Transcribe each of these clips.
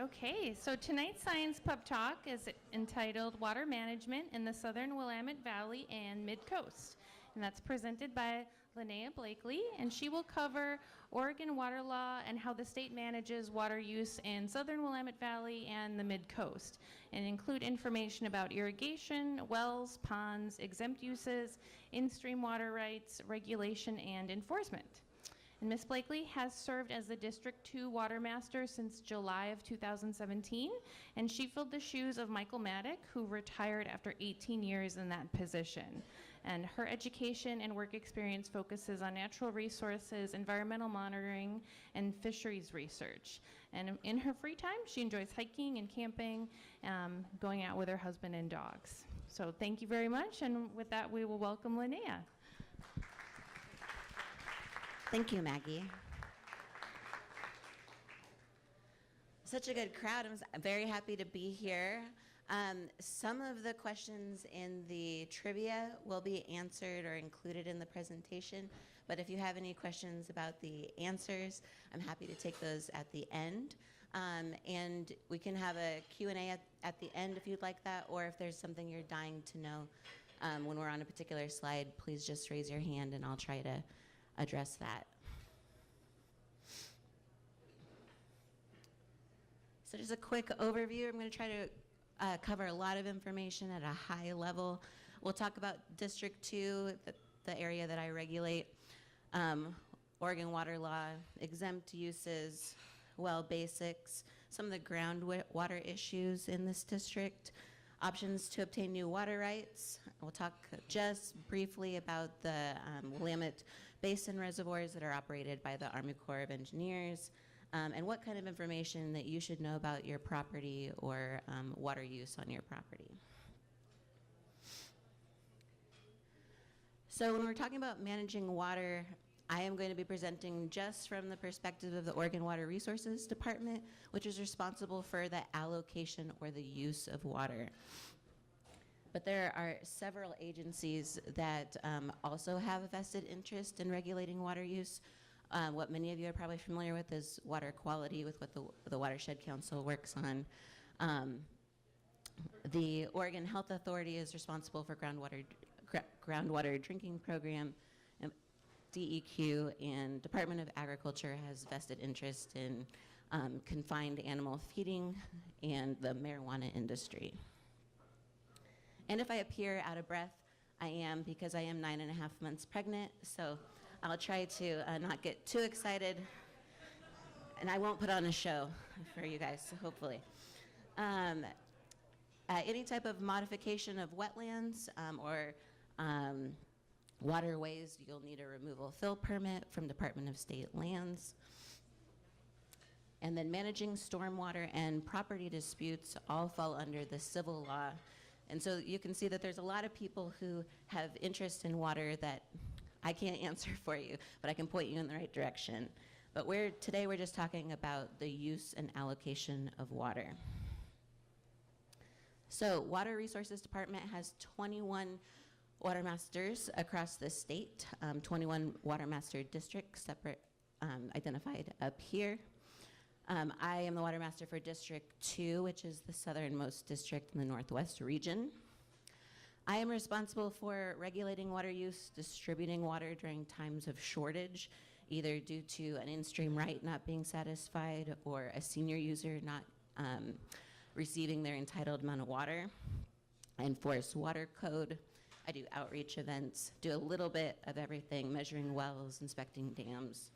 Okay, so tonight's Science Pub Talk is entitled Water Management in the Southern Willamette Valley and Mid-Coast. And that's presented by Lanaya Blakely, and she will cover Oregon water law and how the state manages water use in Southern Willamette Valley and the Mid-Coast, and include information about irrigation, wells, ponds, exempt uses, in-stream water rights, regulation, and enforcement. And Ms. Blakely has served as the District 2 Watermaster since July of 2017, and she filled the shoes of Michael Mattick, who retired after 18 years in that position. And her education and work experience focuses on natural resources, environmental monitoring, and fisheries research. And in her free time, she enjoys hiking and camping, going out with her husband and dogs. So thank you very much, and with that, we will welcome Lanaya. Thank you, Maggie. Such a good crowd. I'm very happy to be here. Some of the questions in the trivia will be answered or included in the presentation, but if you have any questions about the answers, I'm happy to take those at the end. And we can have a Q&A at the end if you'd like that, or if there's something you're dying to know when we're on a particular slide, please just raise your hand and I'll try to address that. So just a quick overview. I'm going to try to cover a lot of information at a high level. We'll talk about District 2, the area that I regulate, Oregon water law, exempt uses, well basics, some of the groundwater issues in this district, options to obtain new water rights. We'll talk just briefly about the Willamette Basin reservoirs that are operated by the Army Corps of Engineers, and what kind of information that you should know about your property or water use on your property. So when we're talking about managing water, I am going to be presenting just from the perspective of the Oregon Water Resources Department, which is responsible for the allocation or the use of water. But there are several agencies that also have a vested interest in regulating water use. What many of you are probably familiar with is water quality, with what the Watershed Council works on. The Oregon Health Authority is responsible for groundwater drinking program. DEQ and Department of Agriculture has vested interest in confined animal feeding and the marijuana industry. And if I appear out of breath, I am, because I am 9.5 months pregnant, so I'll try to not get too excited, and I won't put on a show for you guys, hopefully. Any type of modification of wetlands or waterways, you'll need a removal fill permit from Department of State Lands. And then managing stormwater and property disputes all fall under the civil law. And so you can see that there's a lot of people who have interest in water that I can't answer for you, but I can point you in the right direction. But today we're just talking about the use and allocation of water. So Water Resources Department has 21 Watermasters across the state, 21 Watermaster districts separate, identified up here. I am the Watermaster for District 2, which is the southernmost district in the Northwest region. I am responsible for regulating water use, distributing water during times of shortage, either due to an in-stream right not being satisfied or a senior user not receiving their entitled amount of water. I enforce water code. I do outreach events, do a little bit of everything, measuring wells, inspecting dams.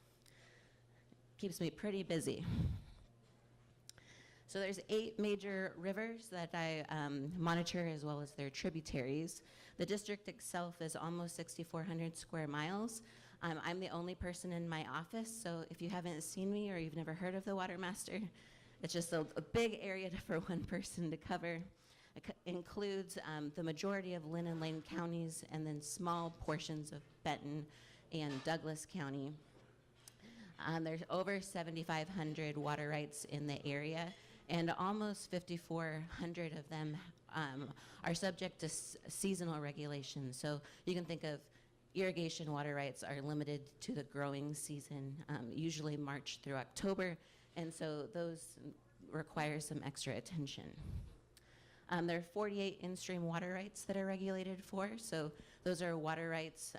Keeps me pretty busy. So there's 8 major rivers that I monitor, as well as their tributaries. The district itself is almost 6,400 square miles. I'm the only person in my office, so if you haven't seen me or you've never heard of the Watermaster, it's just a big area for one person to cover. It includes the majority of Lynn and Lane counties, and then small portions of Benton and Douglas County. There's over 7,500 water rights in the area, and almost 5,400 of them are subject to seasonal regulations. So you can think of irrigation water rights are limited to the growing season, usually March through October, and so those require some extra attention. There are 48 in-stream water rights that are regulated for. So those are water rights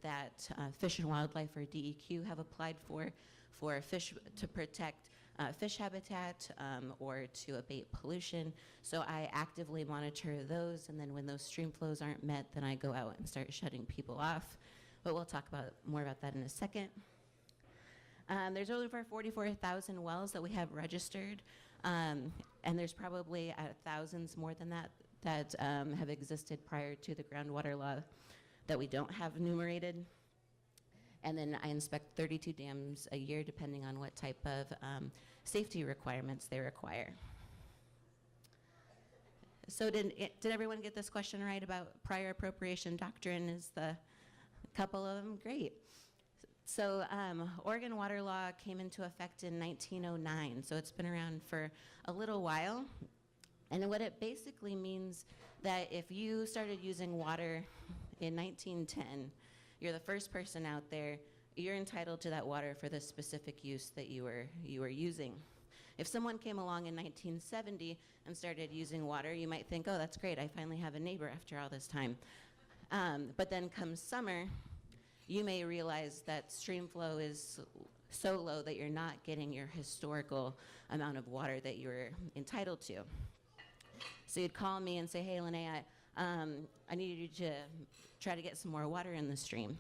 that Fish and Wildlife, or DEQ, have applied for fish, to protect fish habitat or to abate pollution. So I actively monitor those, and then when those stream flows aren't met, then I go out and start shutting people off. But we'll talk more about that in a second. There's over 44,000 wells that we have registered. And there's probably thousands more than that have existed prior to the groundwater law that we don't have enumerated. And then I inspect 32 dams a year, depending on what type of safety requirements they require. So did everyone get this question right about prior appropriation doctrine? Is the couple of them? Great. So Oregon water law came into effect in 1909, so it's been around for a little while. And what it basically means that if you started using water in 1910, you're the first person out there, you're entitled to that water for the specific use that you were using. If someone came along in 1970 and started using water, you might think, oh, that's great, I finally have a neighbor after all this time. But then come summer, you may realize that stream flow is so low that you're not getting your historical amount of water that you're entitled to. So you'd call me and say, hey, Lanaya, I need you to try to get some more water in the stream.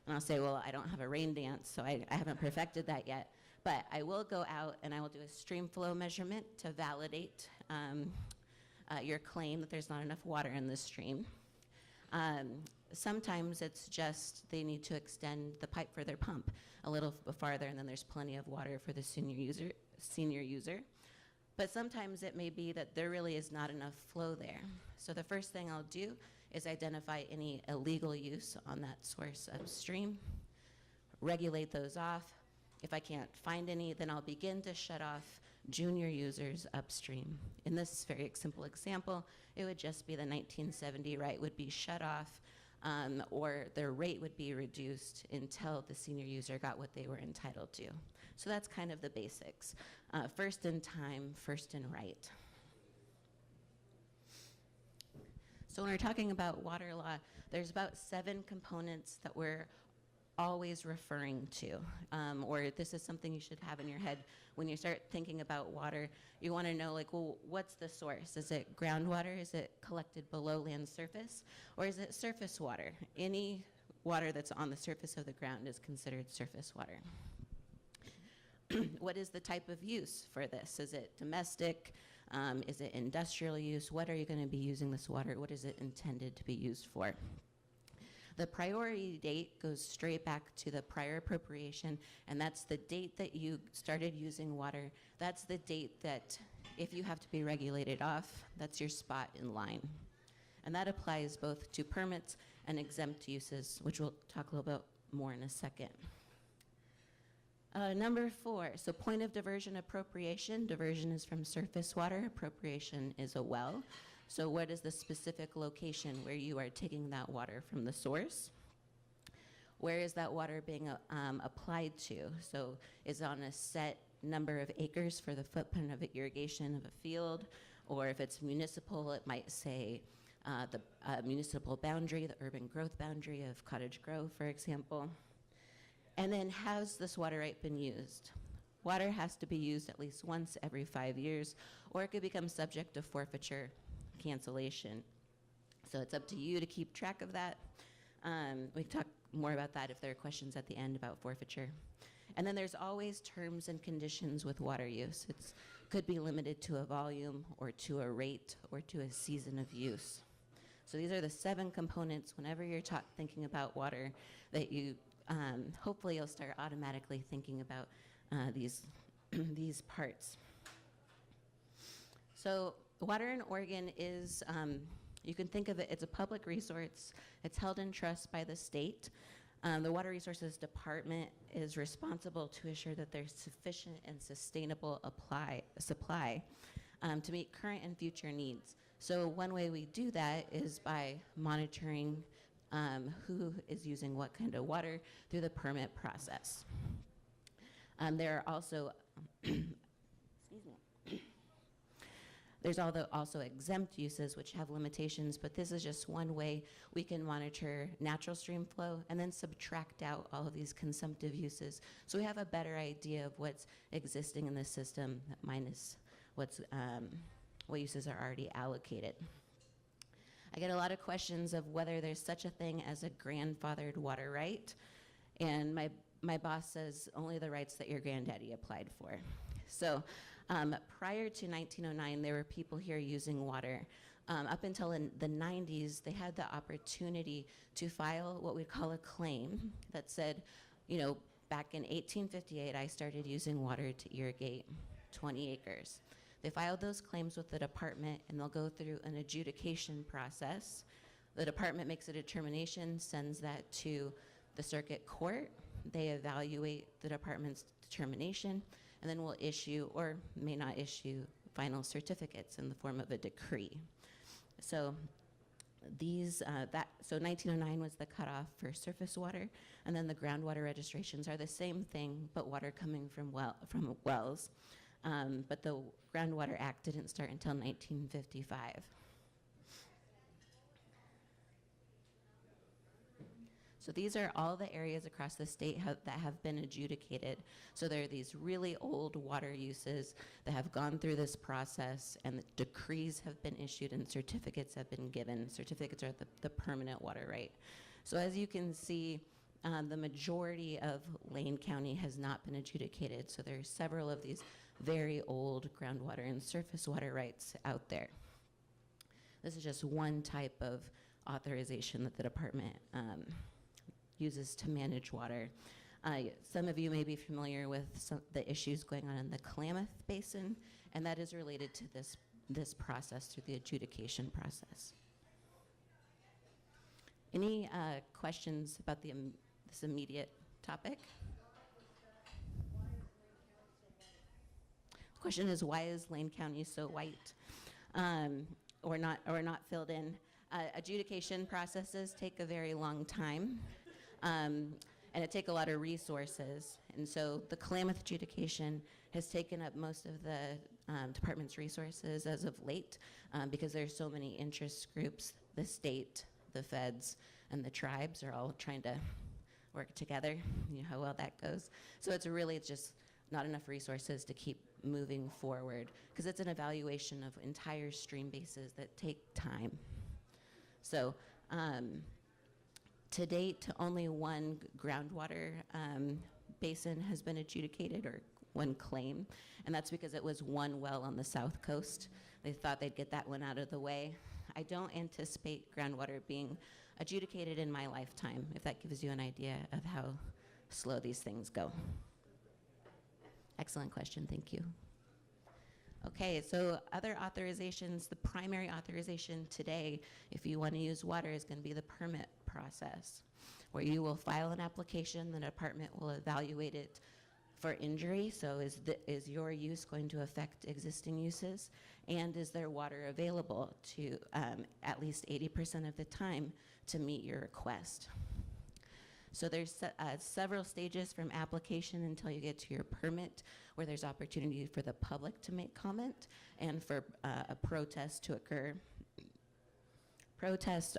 And I'll say, well, I don't have a rain dance, so I haven't perfected that yet. But I will go out and I will do a stream flow measurement to validate your claim that there's not enough water in the stream. Sometimes it's just they need to extend the pipe for their pump a little farther, and then there's plenty of water for the senior user. But sometimes it may be that there really is not enough flow there. So the first thing I'll do is identify any illegal use on that source upstream, regulate those off. If I can't find any, then I'll begin to shut off junior users upstream. In this very simple example, it would just be the 1970 right would be shut off, or their rate would be reduced until the senior user got what they were entitled to. So that's kind of the basics. First in time, first in right. So when we're talking about water law, there's about 7 components that we're always referring to, or this is something you should have in your head when you start thinking about water. You want to know, like, well, what's the source? Is it groundwater? Is it collected below land surface? Or is it surface water? Any water that's on the surface of the ground is considered surface water. What is the type of use for this? Is it domestic? Is it industrial use? What are you going to be using this water? What is it intended to be used for? The priority date goes straight back to the prior appropriation, and that's the date that you started using water. That's the date that, if you have to be regulated off, that's your spot in line. And that applies both to permits and exempt uses, which we'll talk a little bit more in a second. Number 4, so point of diversion appropriation. Diversion is from surface water. Appropriation is a well. So what is the specific location where you are taking that water from the source? Where is that water being applied to? So is it on a set number of acres for the footprint of irrigation of a field? Or if it's municipal, it might say the municipal boundary, the urban growth boundary of Cottage Grove, for example. And then has this water right been used? Water has to be used at least once every 5 years, or it could become subject to forfeiture, cancellation. So it's up to you to keep track of that. We can talk more about that if there are questions at the end about forfeiture. And then there's always terms and conditions with water use. It could be limited to a volume or to a rate or to a season of use. So these are the 7 components whenever you're thinking about water that you, hopefully you'll start automatically thinking about these parts. So water in Oregon is, you can think of it, it's a public resource. It's held in trust by the state. The Water Resources Department is responsible to ensure that there's sufficient and sustainable supply to meet current and future needs. So one way we do that is by monitoring who is using what kind of water through the permit process. There are also, excuse me. There's also exempt uses, which have limitations, but this is just one way we can monitor natural stream flow and then subtract out all of these consumptive uses. So we have a better idea of what's existing in the system minus what uses are already allocated. I get a lot of questions of whether there's such a thing as a grandfathered water right, and my boss says only the rights that your granddaddy applied for. So prior to 1909, there were people here using water. Up until in the 90s, they had the opportunity to file what we'd call a claim that said, you know, back in 1858, I started using water to irrigate 20 acres. They filed those claims with the department, and they'll go through an adjudication process. The department makes a determination, sends that to the circuit court. They evaluate the department's determination, and then will issue or may not issue final certificates in the form of a decree. So these, so 1909 was the cutoff for surface water, and then the groundwater registrations are the same thing, but water coming from wells. But the Groundwater Act didn't start until 1955. So these are all the areas across the state that have been adjudicated. So there are these really old water uses that have gone through this process, and the decrees have been issued and certificates have been given. Certificates are the permanent water right. So as you can see, the majority of Lane County has not been adjudicated. So there are several of these very old groundwater and surface water rights out there. This is just one type of authorization that the department uses to manage water. Some of you may be familiar with the issues going on in the Klamath Basin, and that is related to this process, through the adjudication process. Any questions about this immediate topic? The question is, why is Lane County so white, or not filled in? Adjudication processes take a very long time, and it take a lot of resources. And so the Klamath adjudication has taken up most of the department's resources as of late, because there's so many interest groups. The state, the feds, and the tribes are all trying to work together. You know how well that goes. So it's just not enough resources to keep moving forward, because it's an evaluation of entire stream bases that take time. So to date, only one groundwater basin has been adjudicated, or one claim, and that's because it was one well on the south coast. They thought they'd get that one out of the way. I don't anticipate groundwater being adjudicated in my lifetime, if that gives you an idea of how slow these things go. Excellent question, thank you. Okay, so other authorizations, the primary authorization today, if you want to use water, is going to be the permit process, where you will file an application, the department will evaluate it for injury. So is your use going to affect existing uses? And is there water available to at least 80% of the time to meet your request? So there's several stages from application until you get to your permit, where there's opportunity for the public to make comment and for a protest to occur. Protests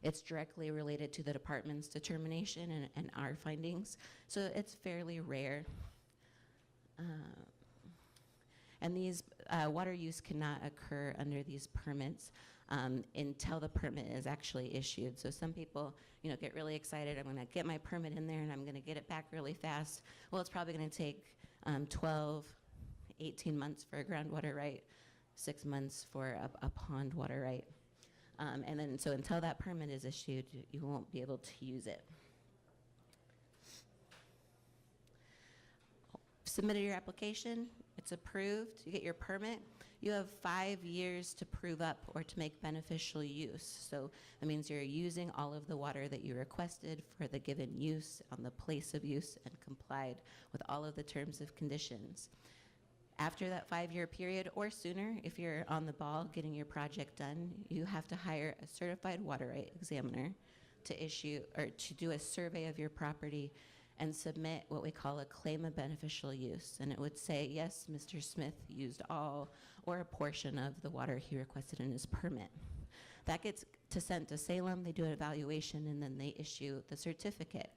it's directly related to the department's determination and our findings, so it's fairly rare. And these water use cannot occur under these permits until the permit is actually issued. So some people, get really excited. I'm going to get my permit in there and I'm going to get it back really fast. Well, it's probably going to take 12, 18 months for a groundwater right, 6 months for a pond water right. And then, so until that permit is issued, you won't be able to use it. Submitted your application, it's approved, you get your permit. You have 5 years to prove up or to make beneficial use. So that means you're using all of the water that you requested for the given use on the place of use and complied with all of the terms and conditions. After that 5-year period, or sooner, if you're on the ball getting your project done, you have to hire a certified water right examiner to issue or to do a survey of your property and submit what we call a claim of beneficial use. And it would say, yes, Mr. Smith used all or a portion of the water he requested in his permit. That gets sent to Salem, they do an evaluation, and then they issue the certificate.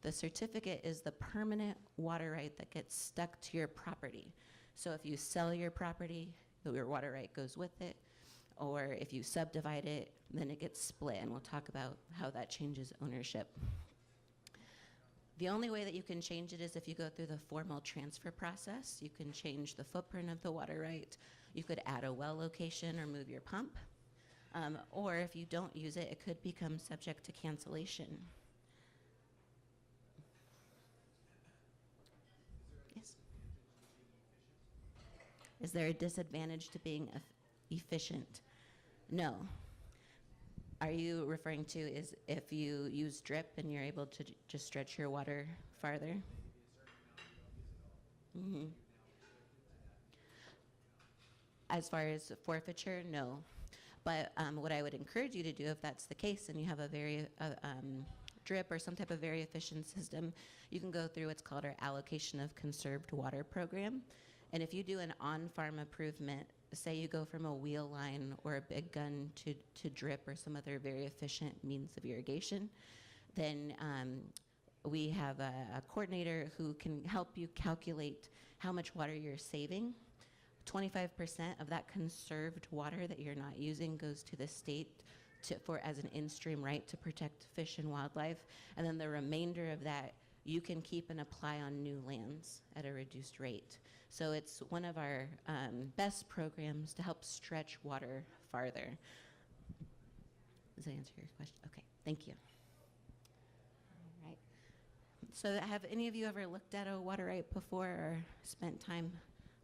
The certificate is the permanent water right that gets stuck to your property. So if you sell your property, your water right goes with it, or if you subdivide it, then it gets split, and we'll talk about how that changes ownership. The only way that you can change it is if you go through the formal transfer process. You can change the footprint of the water right. You could add a well location or move your pump. Or if you don't use it, it could become subject to cancellation. Yes. Is there a disadvantage to being efficient? No. Are you referring to is if you use drip and you're able to just stretch your water farther? Mm-hmm. As far as forfeiture, no. But what I would encourage you to do, if that's the case and you have a very drip or some type of very efficient system, you can go through what's called our allocation of conserved water program. And if you do an on-farm improvement, say you go from a wheel line or a big gun to drip or some other very efficient means of irrigation, then we have a coordinator who can help you calculate how much water you're saving. 25% of that conserved water that you're not using goes to the state as an instream right to protect fish and wildlife. And then the remainder of that you can keep and apply on new lands at a reduced rate. So it's one of our best programs to help stretch water farther. Does that answer your question? Okay, thank you. All right. So have any of you ever looked at a water right before or spent time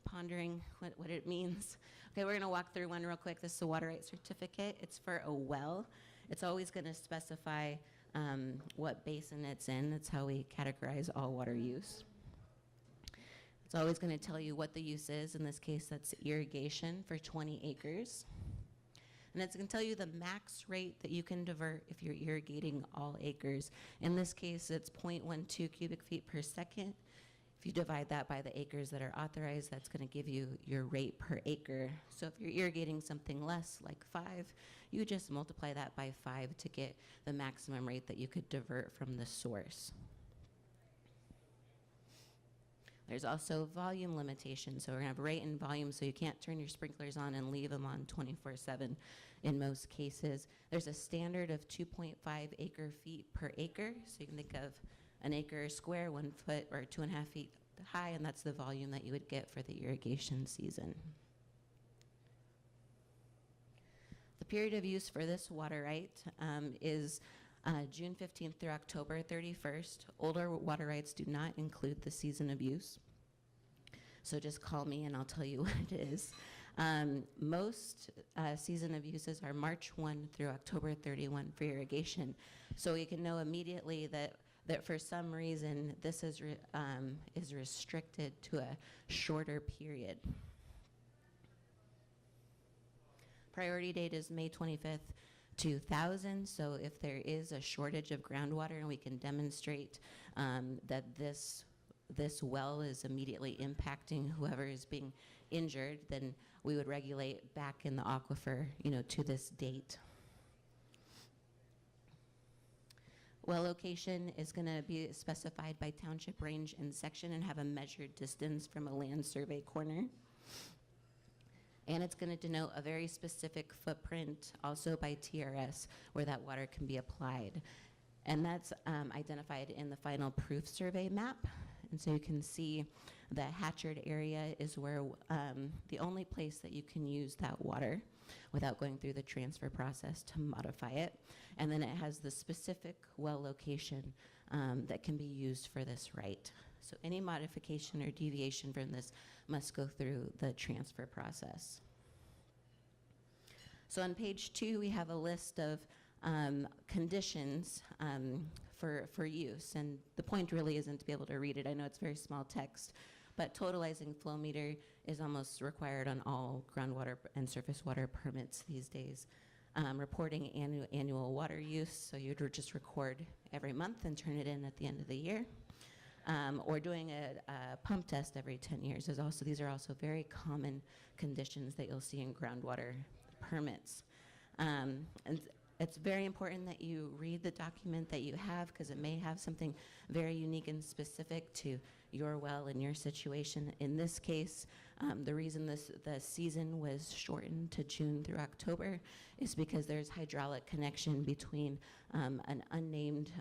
pondering what it means? Okay, we're gonna walk through one real quick. This is a water right certificate. It's for a well. It's always gonna specify what basin it's in. That's how we categorize all water use. It's always going to tell you what the use is. In this case, that's irrigation for 20 acres. And it's going to tell you the max rate that you can divert if you're irrigating all acres. In this case, it's 0.12 cubic feet per second. If you divide that by the acres that are authorized, that's going to give you your rate per acre. So if you're irrigating something less, like 5, you just multiply that by 5 to get the maximum rate that you could divert from the source. There's also volume limitations. So we're gonna have rate and volume, so you can't turn your sprinklers on and leave them on 24/7 in most cases. There's a standard of 2.5 acre feet per acre. So you can think of an acre square, 1 foot or 2.5 feet high, and that's the volume that you would get for the irrigation season. The period of use for this water right is June 15th through October 31st. Older water rights do not include the season of use. So just call me and I'll tell you what it is. Most season of uses are March 1 through October 31 for irrigation. So you can know immediately that for some reason this is restricted to a shorter period. Priority date is May 25th, 2000, so if there is a shortage of groundwater and we can demonstrate that this well is immediately impacting whoever is being injured, then we would regulate back in the aquifer, to this date. Well location is going to be specified by township range and section and have a measured distance from a land survey corner. And it's going to denote a very specific footprint, also by TRS, where that water can be applied. And that's identified in the final proof survey map. And so you can see the hatchered area is where the only place that you can use that water without going through the transfer process to modify it. And then it has the specific well location that can be used for this right. So any modification or deviation from this must go through the transfer process. So on page 2, we have a list of conditions for use. And the point really isn't to be able to read it. I know it's very small text, but totalizing flow meter is almost required on all groundwater and surface water permits these days. reporting annual water use, so you'd just record every month and turn it in at the end of the year. Or doing a pump test every 10 years. These are also very common conditions that you'll see in groundwater permits. And it's very important that you read the document that you have, because it may have something very unique and specific to your well and your situation. In this case, the reason the season was shortened to June through October is because there's hydraulic connection between an unnamed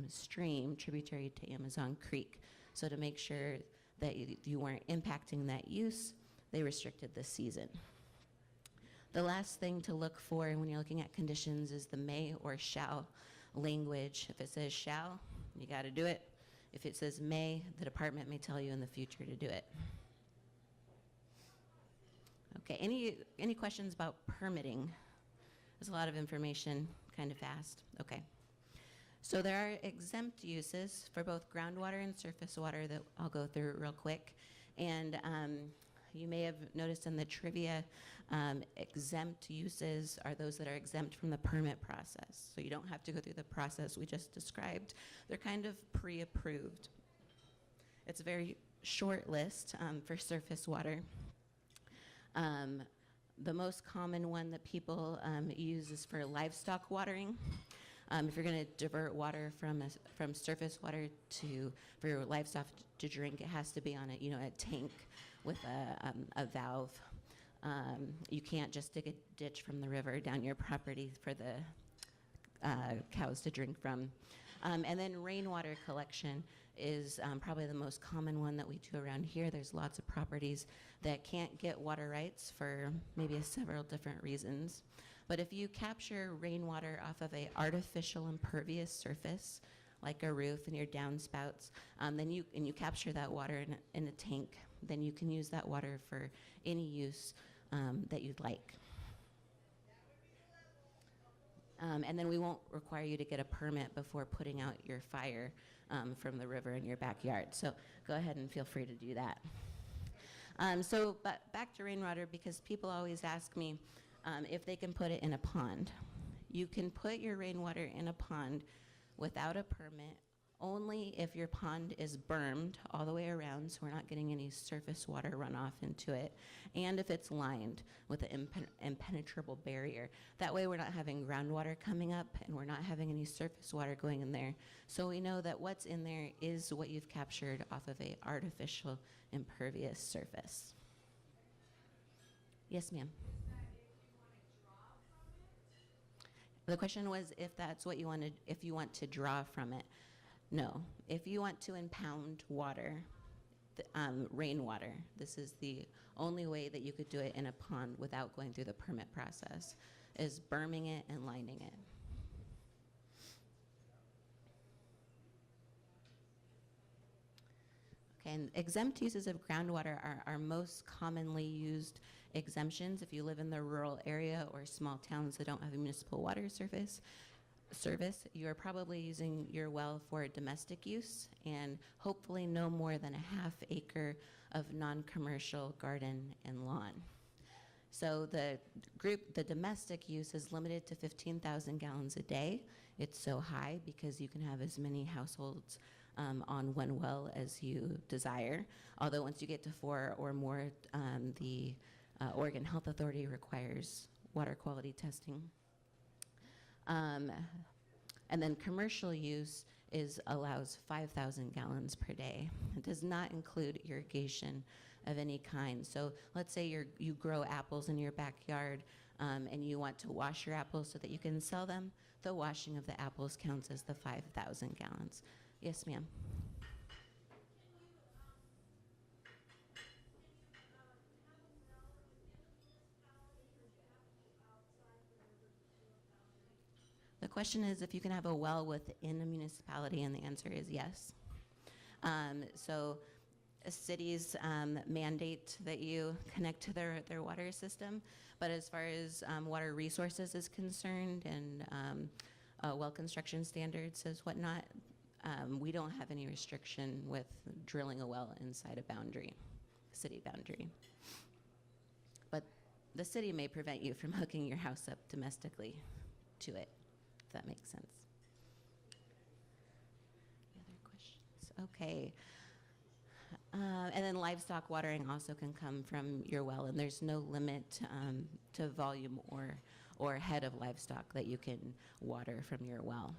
stream tributary to Amazon Creek. So to make sure that you weren't impacting that use, they restricted the season. The last thing to look for when you're looking at conditions is the may or shall language. If it says shall, you got to do it. If it says may, the department may tell you in the future to do it. Okay, any questions about permitting? There's a lot of information, kind of fast. Okay. So there are exempt uses for both groundwater and surface water that I'll go through real quick. And you may have noticed in the trivia, exempt uses are those that are exempt from the permit process. So you don't have to go through the process we just described. They're kind of pre-approved. It's a very short list for surface water. The most common one that people use is for livestock watering. If you're going to divert water from surface water for your livestock to drink, it has to be on a tank with a valve. You can't just dig a ditch from the river down your property for the cows to drink from. And then rainwater collection is probably the most common one that we do around here. There's lots of properties that can't get water rights for maybe several different reasons. But if you capture rainwater off of an artificial impervious surface, like a roof and your downspouts, then you capture that water in a tank, then you can use that water for any use that you'd like. And then we won't require you to get a permit before putting out your fire from the river in your backyard. So go ahead and feel free to do that. But back to rainwater, because people always ask me if they can put it in a pond. You can put your rainwater in a pond without a permit only if your pond is bermed all the way around, so we're not getting any surface water runoff into it, and if it's lined with an impenetrable barrier. That way we're not having groundwater coming up and we're not having any surface water going in there. So we know that what's in there is what you've captured off of an artificial impervious surface. Yes, ma'am. The question was if that's what you wanted, if you want to draw from it. No. If you want to impound water, rainwater, this is the only way that you could do it in a pond without going through the permit process, is berming it and lining it. Okay, and exempt uses of groundwater are our most commonly used exemptions. If you live in the rural area or small towns that don't have a municipal water service, you are probably using your well for domestic use and hopefully no more than a half acre of non-commercial garden and lawn. So the domestic use is limited to 15,000 gallons a day. It's so high because you can have as many households on one well as you desire. Although once you get to 4 or more, the Oregon Health Authority requires water quality testing. And then commercial use allows 5,000 gallons per day. It does not include irrigation of any kind. So let's say you grow apples in your backyard and you want to wash your apples so that you can sell them. The washing of the apples counts as the 5,000 gallons. Yes, ma'am. The question is if you can have a well within a municipality, and the answer is yes. So cities mandate that you connect to their water system, but as far as water resources is concerned and well construction standards as whatnot, we don't have any restriction with drilling a well inside a boundary, city boundary. But the city may prevent you from hooking your house up domestically to it, if that makes sense. Any other questions? Okay. And then livestock watering also can come from your well, and there's no limit to volume or head of livestock that you can water from your well.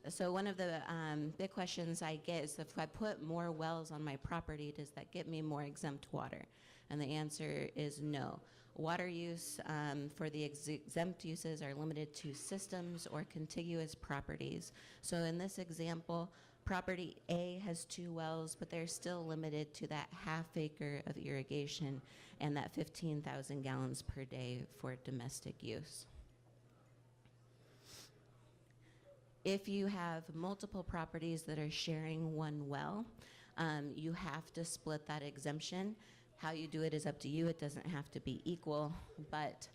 So one of the big questions I get is, if I put more wells on my property, does that get me more exempt water? And the answer is no. Water use for the exempt uses are limited to systems or contiguous properties. So in this example, property A has 2 wells, but they're still limited to that ½ acre of irrigation and that 15,000 gallons per day for domestic use. If you have multiple properties that are sharing one well, you have to split that exemption. How you do it is up to you. It doesn't have to be equal, but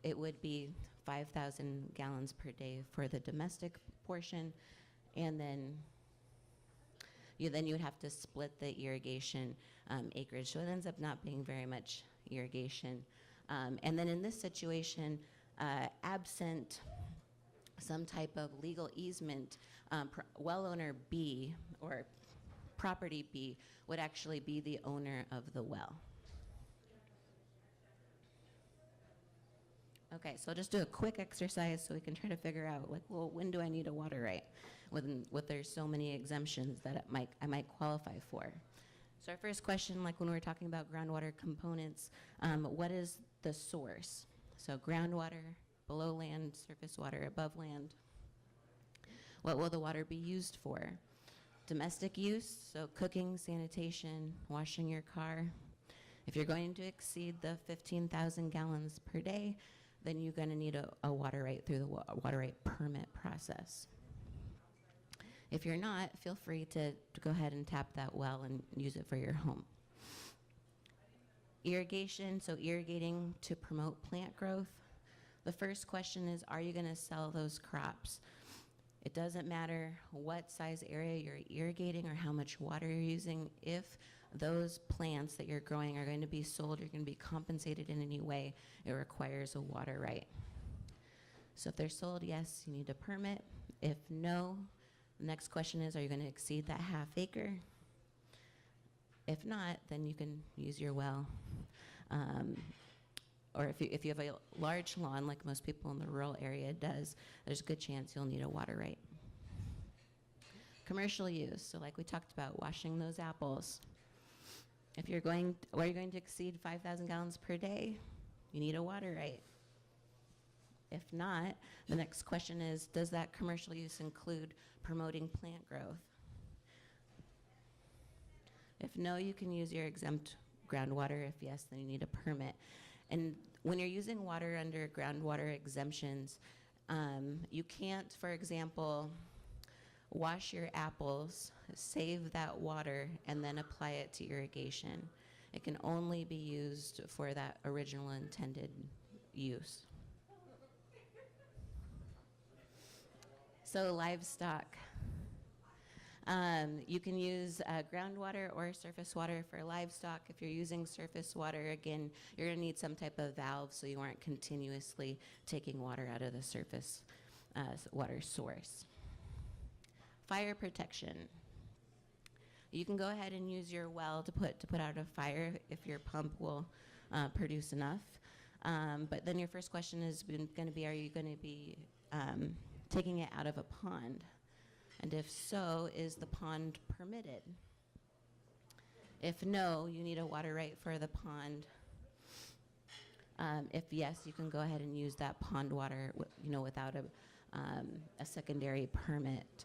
it would be 5,000 gallons per day for the domestic portion, and then you would have to split the irrigation acreage. So it ends up not being very much irrigation. And then in this situation, absent some type of legal easement, well owner B or property B would actually be the owner of the well. Okay, so I'll just do a quick exercise so we can try to figure out, like, well, when do I need a water right? With there's so many exemptions that I might qualify for. So our first question, like when we were talking about groundwater components, what is the source? So groundwater, below land, surface water, above land. What will the water be used for? Domestic use, so cooking, sanitation, washing your car. If you're going to exceed the 15,000 gallons per day, then you're going to need a water right through the water right permit process. If you're not, feel free to go ahead and tap that well and use it for your home. Irrigation, so irrigating to promote plant growth. The first question is, are you going to sell those crops? It doesn't matter what size area you're irrigating or how much water you're using. If those plants that you're growing are going to be sold, you're going to be compensated in any way, it requires a water right. So if they're sold, yes, you need a permit. If no, the next question is, are you going to exceed that ½ acre? If not, then you can use your well. Or if you have a large lawn, like most people in the rural area does, there's a good chance you'll need a water right. Commercial use, so like we talked about, washing those apples. If you're going to exceed 5,000 gallons per day, you need a water right. If not, the next question is, does that commercial use include promoting plant growth? If no, you can use your exempt groundwater. If yes, then you need a permit. And when you're using water under groundwater exemptions, you can't, for example, wash your apples, save that water, and then apply it to irrigation. It can only be used for that original intended use. So livestock. You can use groundwater or surface water for livestock. If you're using surface water, again, you're going to need some type of valve so you aren't continuously taking water out of the surface water source. Fire protection. You can go ahead and use your well to put out a fire if your pump will produce enough. But then your first question is going to be, are you going to be taking it out of a pond? And if so, is the pond permitted? If no, you need a water right for the pond. If yes, you can go ahead and use that pond water, without a secondary permit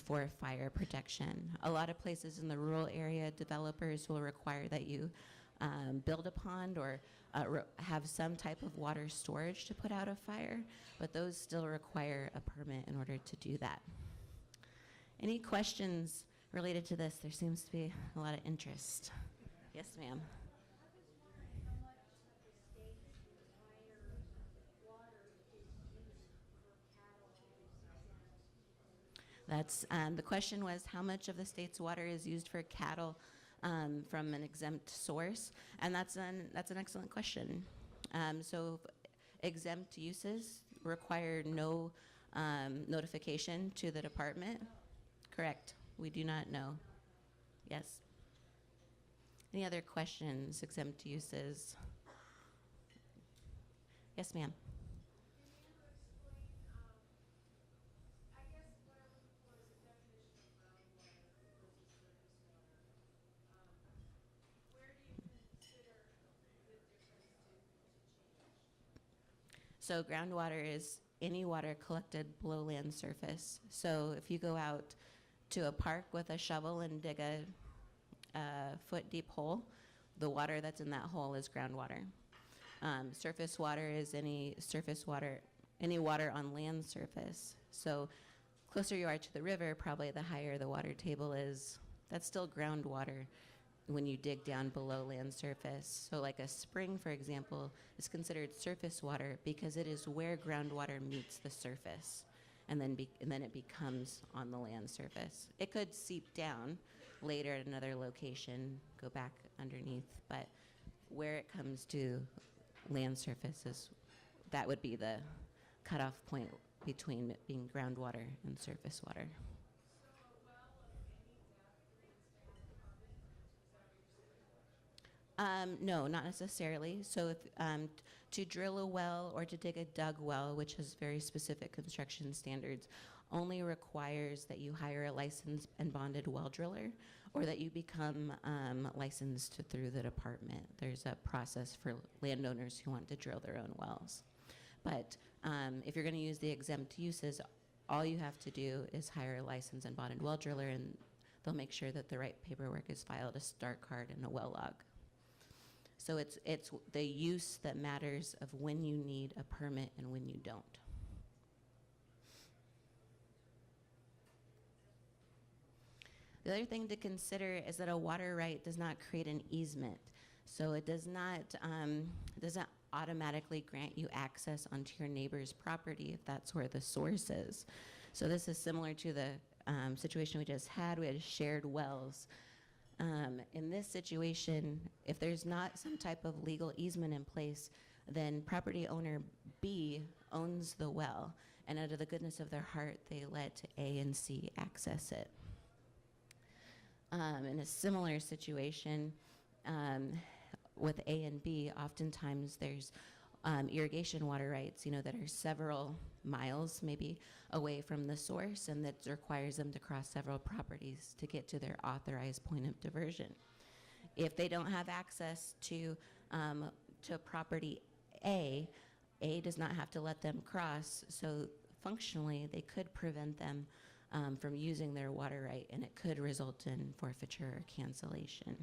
for fire protection. A lot of places in the rural area, developers will require that you build a pond or have some type of water storage to put out a fire, but those still require a permit in order to do that. Any questions related to this? There seems to be a lot of interest. Yes, ma'am. That's, the question was how much of the state's water is used for cattle from an exempt source, and that's an excellent question. So exempt uses require no notification to the department. Correct. We do not know. Yes. Any other questions? Exempt uses. Yes, ma'am. So groundwater is any water collected below land surface. So if you go out to a park with a shovel and dig a foot deep hole, the water that's in that hole is groundwater. Surface water is any surface water, any water on land surface. So closer you are to the river, probably the higher the water table is. That's still groundwater when you dig down below land surface. So like a spring, for example, is considered surface water because it is where groundwater meets the surface, and then it becomes on the land surface. It could seep down later at another location, go back underneath, but where it comes to land surface that would be the cutoff point between it being groundwater and surface water. No, not necessarily. So if to drill a well or to dig a dug well, which has very specific construction standards, only requires that you hire a licensed and bonded well driller, or that you become licensed through the department. There's a process for landowners who want to drill their own wells. But if you're going to use the exempt uses, all you have to do is hire a licensed and bonded well driller, and they'll make sure that the right paperwork is filed, a start card and a well log. So it's the use that matters of when you need a permit and when you don't. The other thing to consider is that a water right does not create an easement. So it doesn't automatically grant you access onto your neighbor's property if that's where the source is. So this is similar to the situation we just had. We had shared wells. In this situation, if there's not some type of legal easement in place, then property owner B owns the well, and out of the goodness of their heart, they let A and C access it. In a similar situation with A and B, oftentimes there's irrigation water rights, that are several miles maybe away from the source, and that requires them to cross several properties to get to their authorized point of diversion. If they don't have access to property A does not have to let them cross, so functionally they could prevent them from using their water right, and it could result in forfeiture or cancellation.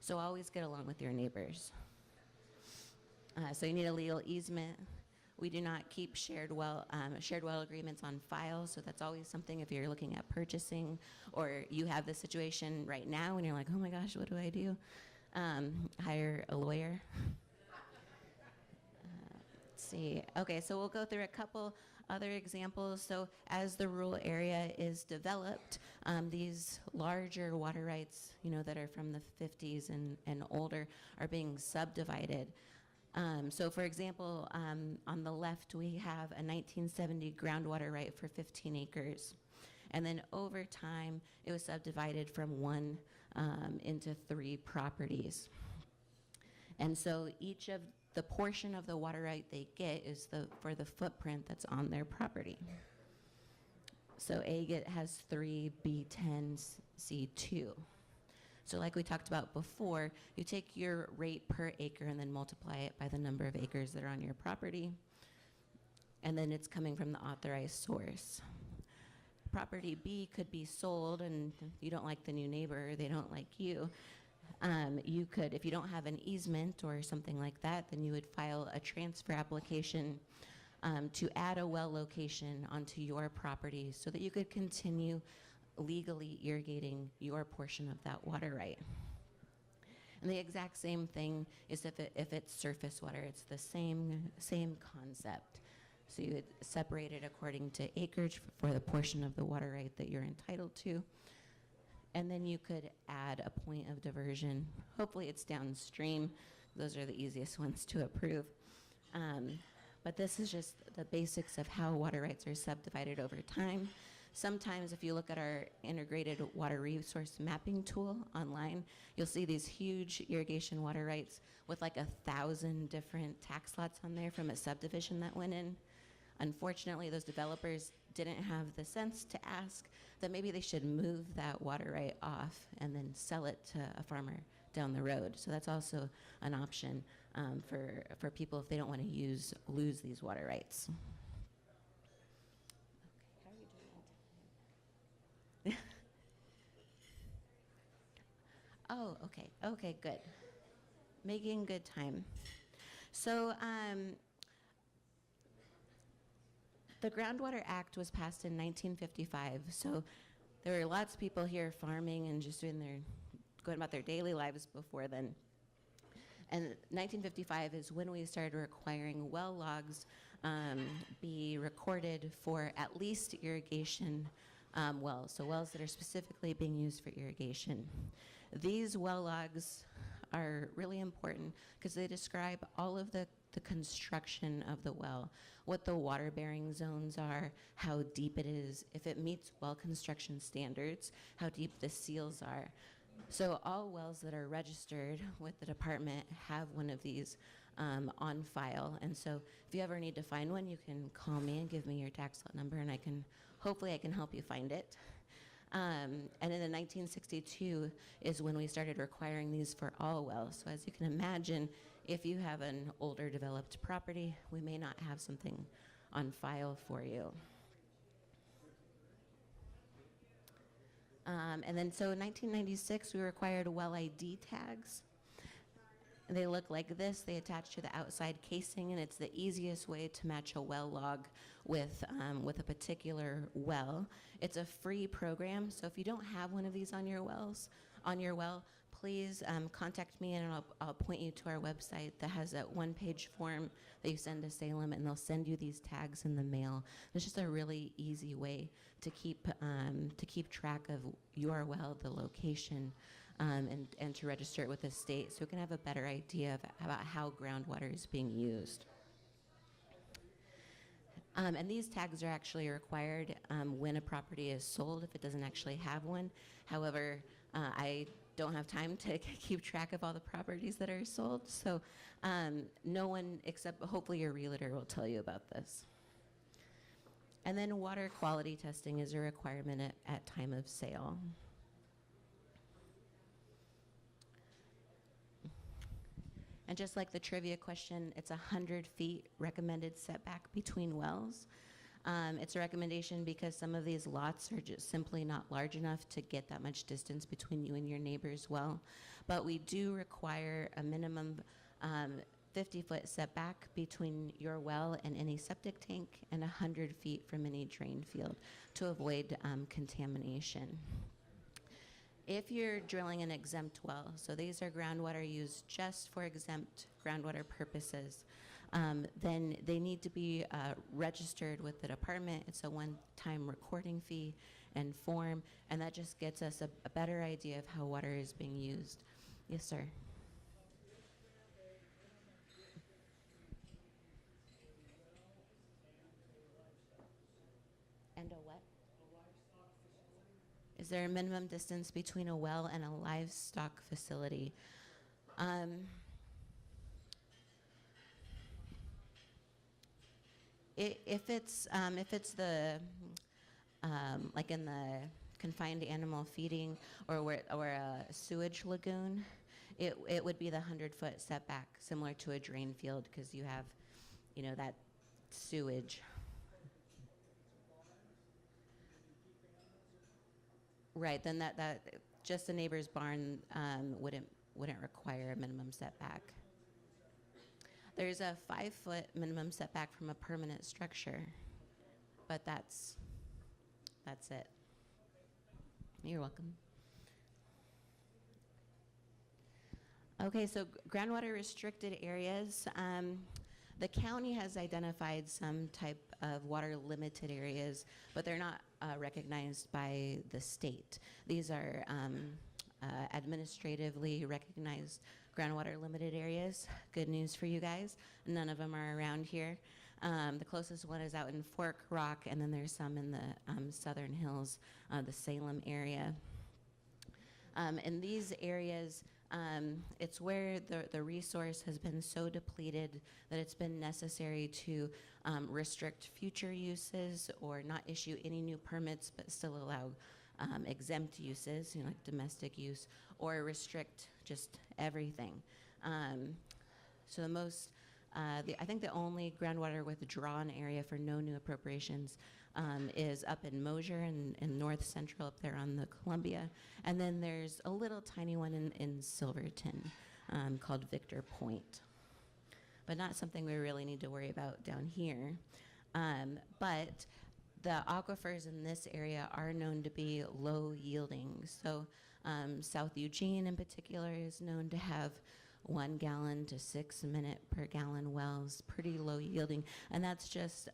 So always get along with your neighbors. So you need a legal easement. We do not keep shared well agreements on file, so that's always something if you're looking at purchasing, or you have this situation right now and you're like, oh my gosh, what do I do? Hire a lawyer. Let's see. Okay, so we'll go through a couple other examples. So as the rural area is developed, these larger water rights, that are from the 50s and older, are being subdivided. So for example, on the left, we have a 1970 groundwater right for 15 acres. And then over time, it was subdivided from 1 into 3 properties. And so each of the portion of the water right they get is for the footprint that's on their property. So A has 3, B 10, C 2. So like we talked about before, you take your rate per acre and then multiply it by the number of acres that are on your property, and then it's coming from the authorized source. Property B could be sold, and you don't like the new neighbor, they don't like you. You could, if you don't have an easement or something like that, then you would file a transfer application to add a well location onto your property so that you could continue legally irrigating your portion of that water right. And the exact same thing is if it's surface water. It's the same concept. So you would separate it according to acreage for the portion of the water right that you're entitled to. And then you could add a point of diversion. Hopefully it's downstream. Those are the easiest ones to approve. But this is just the basics of how water rights are subdivided over time. Sometimes if you look at our integrated water resource mapping tool online, you'll see these huge irrigation water rights with like 1,000 different tax lots on there from a subdivision that went in. Unfortunately, those developers didn't have the sense to ask that maybe they should move that water right off and then sell it to a farmer down the road. So that's also an option for people if they don't want to lose these water rights. Oh, okay. Okay, good. Making good time. So the Groundwater Act was passed in 1955. So there were lots of people here farming and just going about their daily lives before then. And 1955 is when we started requiring well logs be recorded for at least irrigation wells, so wells that are specifically being used for irrigation. These well logs are really important because they describe all of the construction of the well, what the water bearing zones are, how deep it is, if it meets well construction standards, how deep the seals are. So all wells that are registered with the department have one of these on file. And so if you ever need to find one, you can call me and give me your tax lot number, and hopefully I can help you find it. And in 1962 is when we started requiring these for all wells. So as you can imagine, if you have an older developed property, we may not have something on file for you. And then so in 1996, we required well ID tags. They look like this. They attach to the outside casing, and it's the easiest way to match a well log with a particular well. It's a free program, so if you don't have one of these on your well, please contact me, and I'll point you to our website that has a one-page form that you send to Salem, and they'll send you these tags in the mail. It's just a really easy way to keep track of your well, the location, and to register it with the state, so we can have a better idea about how groundwater is being used. And these tags are actually required when a property is sold if it doesn't actually have one. However, I don't have time to keep track of all the properties that are sold, so no one except hopefully your realtor will tell you about this. And then water quality testing is a requirement at time of sale. And just like the trivia question, it's 100 feet recommended setback between wells. It's a recommendation because some of these lots are just simply not large enough to get that much distance between you and your neighbor's well. But we do require a minimum 50-foot setback between your well and any septic tank, and 100 feet from any drain field to avoid contamination. If you're drilling an exempt well, so these are groundwater used just for exempt groundwater purposes, then they need to be registered with the department. It's a one-time recording fee and form, and that just gets us a better idea of how water is being used. Yes, sir. And a what? Is there a minimum distance between a well and a livestock facility? If it's the like in the confined animal feeding or a sewage lagoon, it would be the 100-foot setback, similar to a drain field, because you have, that sewage. Right, then that just the neighbor's barn wouldn't require a minimum setback. There's a 5-foot minimum setback from a permanent structure, but that's it. You're welcome. Okay, so groundwater restricted areas. The county has identified some type of water limited areas, but they're not recognized by the state. These are administratively recognized groundwater limited areas. Good news for you guys, none of them are around here. The closest one is out in Fork Rock, and then there's some in the Southern Hills, the Salem area. In these areas, it's where the resource has been so depleted that it's been necessary to restrict future uses or not issue any new permits, but still allow exempt uses, like domestic use, or restrict just everything. So the most, I think the only groundwater withdrawn area for no new appropriations is up in Mosier in north central up there on the Columbia. And then there's a little tiny one in Silverton called Victor Point. But not something we really need to worry about down here. But the aquifers in this area are known to be low yielding. So South Eugene in particular is known to have 1 gallon to 6 minute per gallon wells, pretty low yielding. And that's just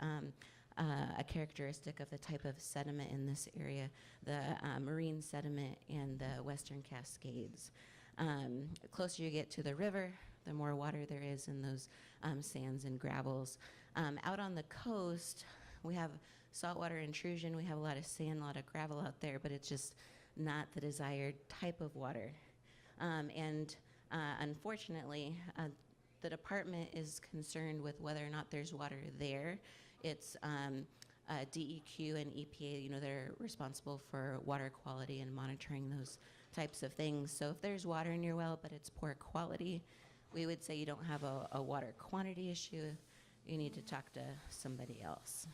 a characteristic of the type of sediment in this area, the marine sediment and the Western Cascades. The closer you get to the river, the more water there is in those sands and gravels. Out on the coast, we have saltwater intrusion. We have a lot of sand, a lot of gravel out there, but it's just not the desired type of water. Unfortunately, the department is concerned with whether or not there's water there. It's DEQ and EPA, they're responsible for water quality and monitoring those types of things. So if there's water in your well, but it's poor quality, we would say you don't have a water quantity issue. You need to talk to somebody else.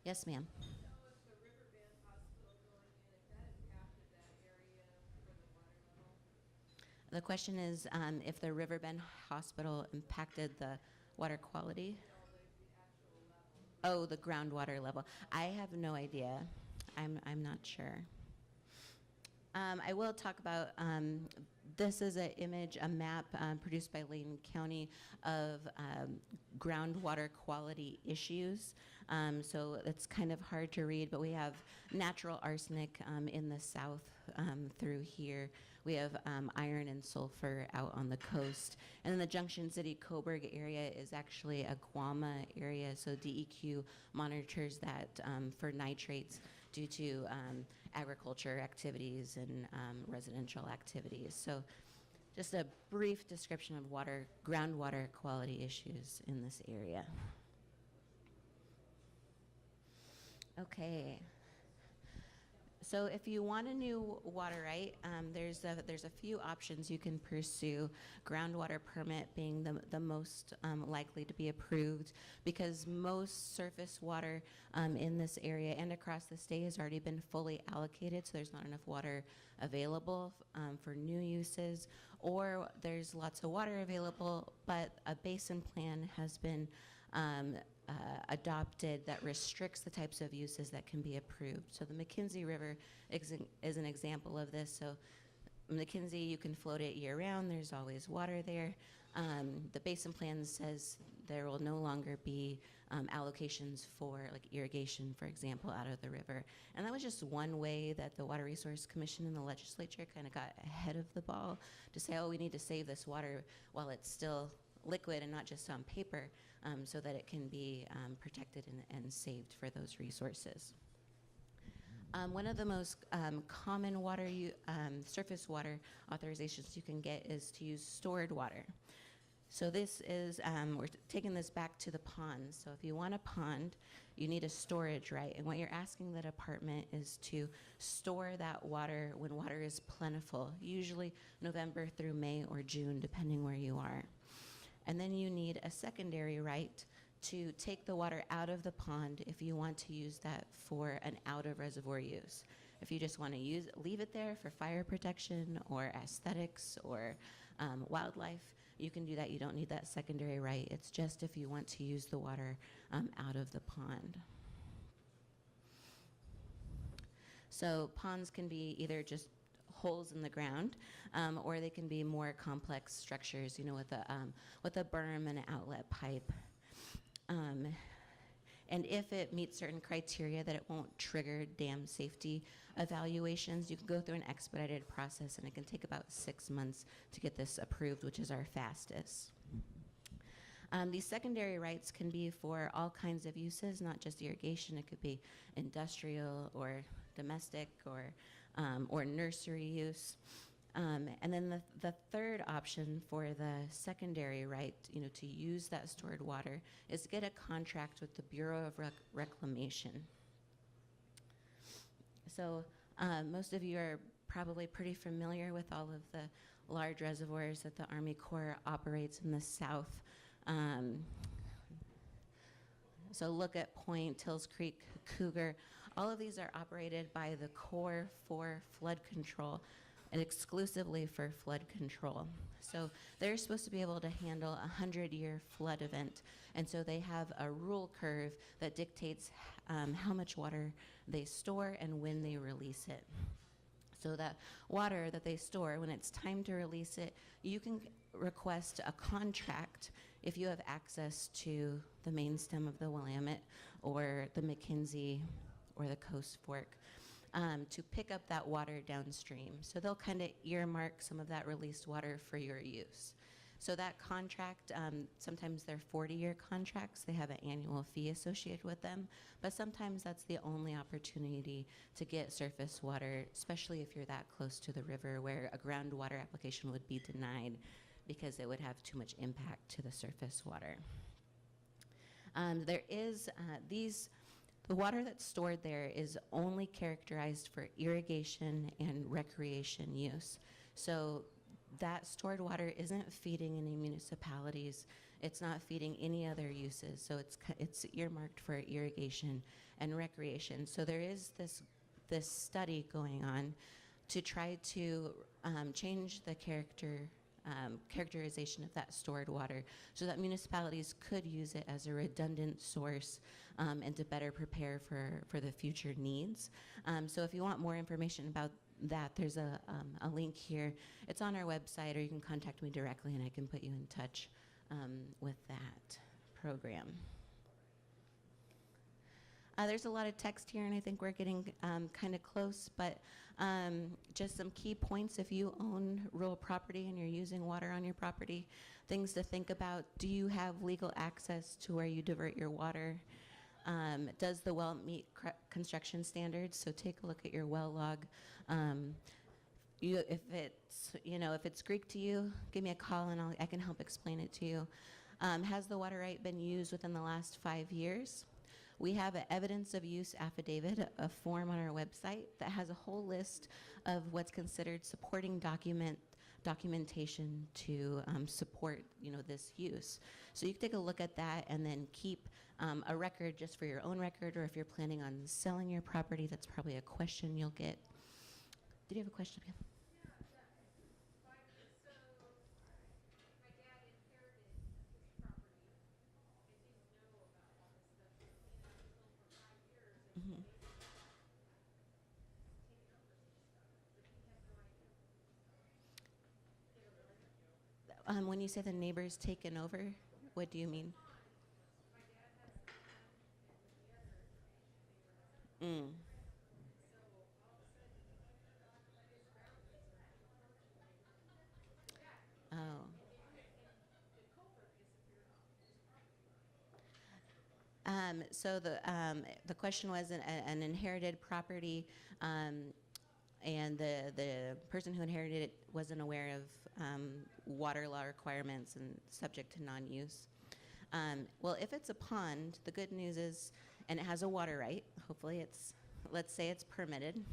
Yes, ma'am. The question is if the Riverbend Hospital impacted the water quality? Oh, the groundwater level. I have no idea. I'm not sure. I will talk about, this is an image, a map produced by Layton County of groundwater quality issues. So it's kind of hard to read, but we have natural arsenic in the south through here. We have iron and sulfur out on the coast. And then the Junction City Coburg area is actually a Guama area, so DEQ monitors that for nitrates due to agriculture activities and residential activities. So just a brief description of groundwater quality issues in this area. Okay. So if you want a new water right, there's a few options you can pursue. Groundwater permit being the most likely to be approved, because most surface water in this area and across the state has already been fully allocated, so there's not enough water available for new uses, or there's lots of water available, but a basin plan has been adopted that restricts the types of uses that can be approved. So the McKenzie River is an example of this. So McKenzie, you can float it year round. There's always water there. The basin plan says there will no longer be allocations for like irrigation, for example, out of the river. And that was just one way that the Water Resources Commission and the legislature kind of got ahead of the ball to say, oh, we need to save this water while it's still liquid and not just on paper, so that it can be protected and saved for those resources. One of the most common surface water authorizations you can get is to use stored water. So this is, we're taking this back to the ponds. So if you want a pond, you need a storage right. And what you're asking the department is to store that water when water is plentiful, usually November through May or June, depending where you are. And then you need a secondary right to take the water out of the pond if you want to use that for an out of reservoir use. If you just want to leave it there for fire protection or aesthetics or wildlife, you can do that. You don't need that secondary right. It's just if you want to use the water out of the pond. So ponds can be either just holes in the ground, or they can be more complex structures, you know, with a berm and an outlet pipe. And if it meets certain criteria that it won't trigger dam safety evaluations, you can go through an expedited process, and it can take about 6 months to get this approved, which is our fastest. These secondary rights can be for all kinds of uses, not just irrigation. It could be industrial or domestic or nursery use. And then the third option for the secondary right, you know, to use that stored water is to get a contract with the Bureau of Reclamation. So most of you are probably pretty familiar with all of the large reservoirs that the Army Corps operates in the South. So look at Point, Hills Creek, Cougar. All of these are operated by the Corps for flood control, and exclusively for flood control. So they're supposed to be able to handle a 100-year flood event. And so they have a rule curve that dictates how much water they store and when they release it. So that water that they store, when it's time to release it, you can request a contract if you have access to the main stem of the Willamette or the McKenzie or the Coast Fork. To pick up that water downstream. So they'll kind of earmark some of that released water for your use. So that contract, sometimes they're 40-year contracts. They have an annual fee associated with them, but sometimes that's the only opportunity to get surface water, especially if you're that close to the river, where a groundwater application would be denied because it would have too much impact to the surface water. The water that's stored there is only characterized for irrigation and recreation use. So that stored water isn't feeding any municipalities. It's not feeding any other uses. So it's earmarked for irrigation and recreation. So there is this study going on to try to change the characterization of that stored water so that municipalities could use it as a redundant source and to better prepare for the future needs. So if you want more information about that, there's a link here. It's on our website, or you can contact me directly and I can put you in touch with that program. There's a lot of text here, and I think we're getting kind of close, but just some key points. If you own rural property and you're using water on your property, things to think about: do you have legal access to where you divert your water? Does the well meet construction standards? So take a look at your well log. If it's Greek to you, give me a call and I can help explain it to you. Has the water right been used within the last 5 years? We have an evidence of use affidavit, a form on our website that has a whole list of what's considered supporting documentation to support, this use. So you can take a look at that and then keep a record just for your own record, or if you're planning on selling your property, that's probably a question you'll get. Did you have a question? Yeah. When you say the neighbor's taken over, what do you mean? So the question was an inherited property, and the person who inherited it wasn't aware of water law requirements and subject to non-use. Well, if it's a pond, the good news is, and it has a water right, hopefully let's say it's permitted,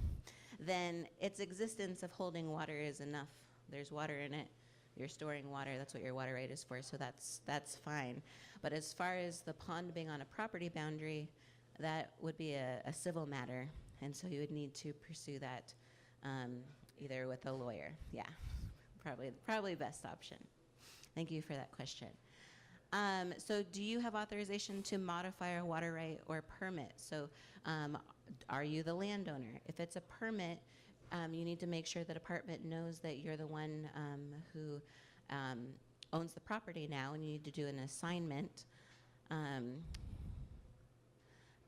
then its existence of holding water is enough. There's water in it. You're storing water. That's what your water right is for, so that's fine. But as far as the pond being on a property boundary, that would be a civil matter, and so you would need to pursue that either with a lawyer. Yeah, probably best option. Thank you for that question. So do you have authorization to modify a water right or permit? So are you the landowner? If it's a permit, You need to make sure the department knows that you're the one who owns the property now, and you need to do an assignment.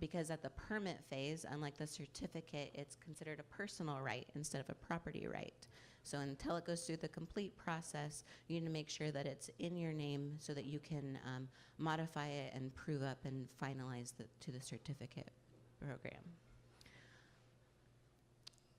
Because at the permit phase, unlike the certificate, it's considered a personal right instead of a property right. So until it goes through the complete process, you need to make sure that it's in your name so that you can modify it and prove up and finalize to the certificate program.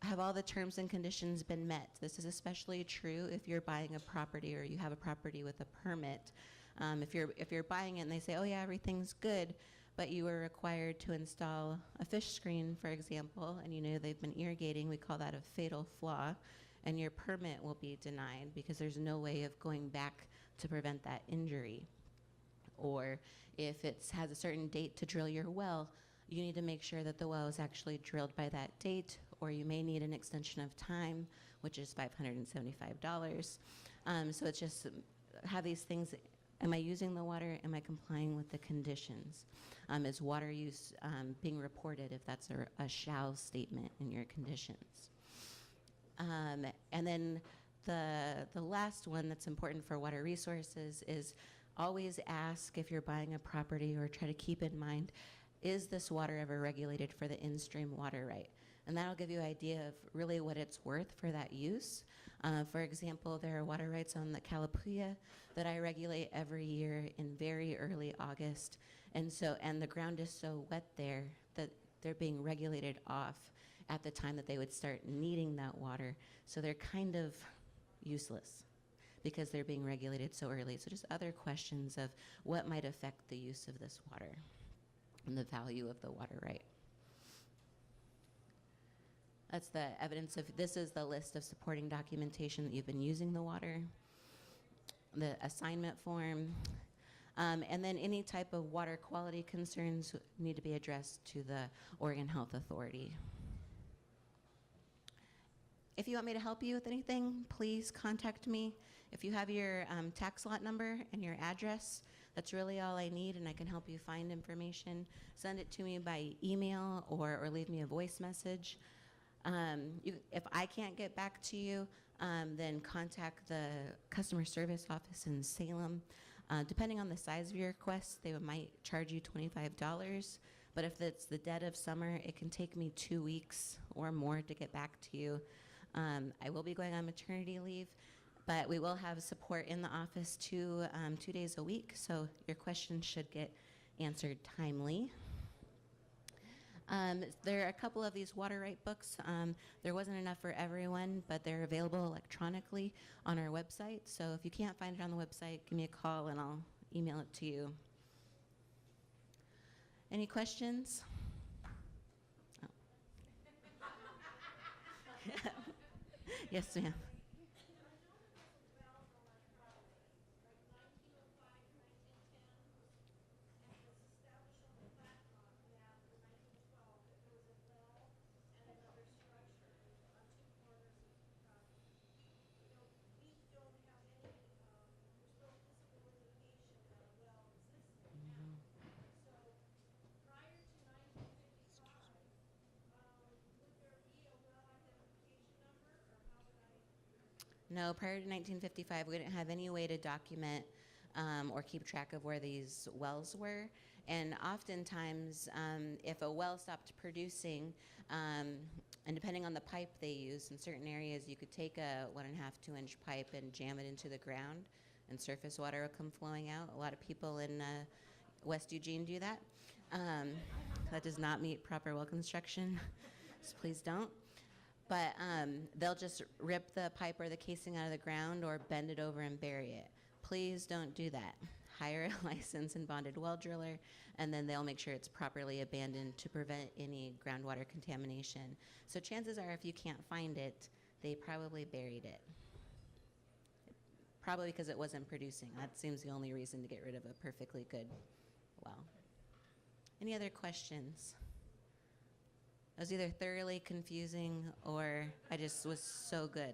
Have all the terms and conditions been met? This is especially true if you're buying a property or you have a property with a permit. If you're buying it and they say, oh yeah, everything's good, but you were required to install a fish screen, for example, and you know they've been irrigating, we call that a fatal flaw, and your permit will be denied because there's no way of going back to prevent that injury. Or if it has a certain date to drill your well, you need to make sure that the well is actually drilled by that date, or you may need an extension of time, which is $575. So it's just have these things. Am I using the water? Am I complying with the conditions? Is water use being reported if that's a shall statement in your conditions? And then the last one that's important for water resources is always ask if you're buying a property, or try to keep in mind, is this water ever regulated for the in-stream water right? And that'll give you an idea of really what it's worth for that use. For example, there are water rights on the Calapooya that I regulate every year in very early August. And the ground is so wet there that they're being regulated off at the time that they would start needing that water. So they're kind of useless because they're being regulated so early. So just other questions of what might affect the use of this water and the value of the water right. That's the evidence of, this is the list of supporting documentation that you've been using the water, the assignment form, and then any type of water quality concerns need to be addressed to the Oregon Health Authority. If you want me to help you with anything, please contact me. If you have your tax lot number and your address, that's really all I need, and I can help you find information. Send it to me by email or leave me a voice message. If I can't get back to you, then contact the customer service office in Salem. Depending on the size of your request, they might charge you $25. But if it's the dead of summer, it can take me 2 weeks or more to get back to you. I will be going on maternity leave, but we will have support in the office 2 days a week, so your questions should get answered timely. There are a couple of these water right books. There wasn't enough for everyone, but they're available electronically on our website. So if you can't find it on the website, give me a call and I'll email it to you. Any questions? Oh. Yes, ma'am. No, prior to 1955, we didn't have any way to document or keep track of where these wells were. And oftentimes, if a well stopped producing, and depending on the pipe they use, in certain areas you could take a 1.5, 2-inch pipe and jam it into the ground, and surface water will come flowing out. A lot of people in West Eugene do that. That does not meet proper well construction, so please don't. But they'll just rip the pipe or the casing out of the ground or bend it over and bury it. Please don't do that. Hire a licensed and bonded well driller, and then they'll make sure it's properly abandoned to prevent any groundwater contamination. So chances are, if you can't find it, they probably buried it. Probably because it wasn't producing. That seems the only reason to get rid of a perfectly good well. Any other questions? It was either thoroughly confusing or I just was so good.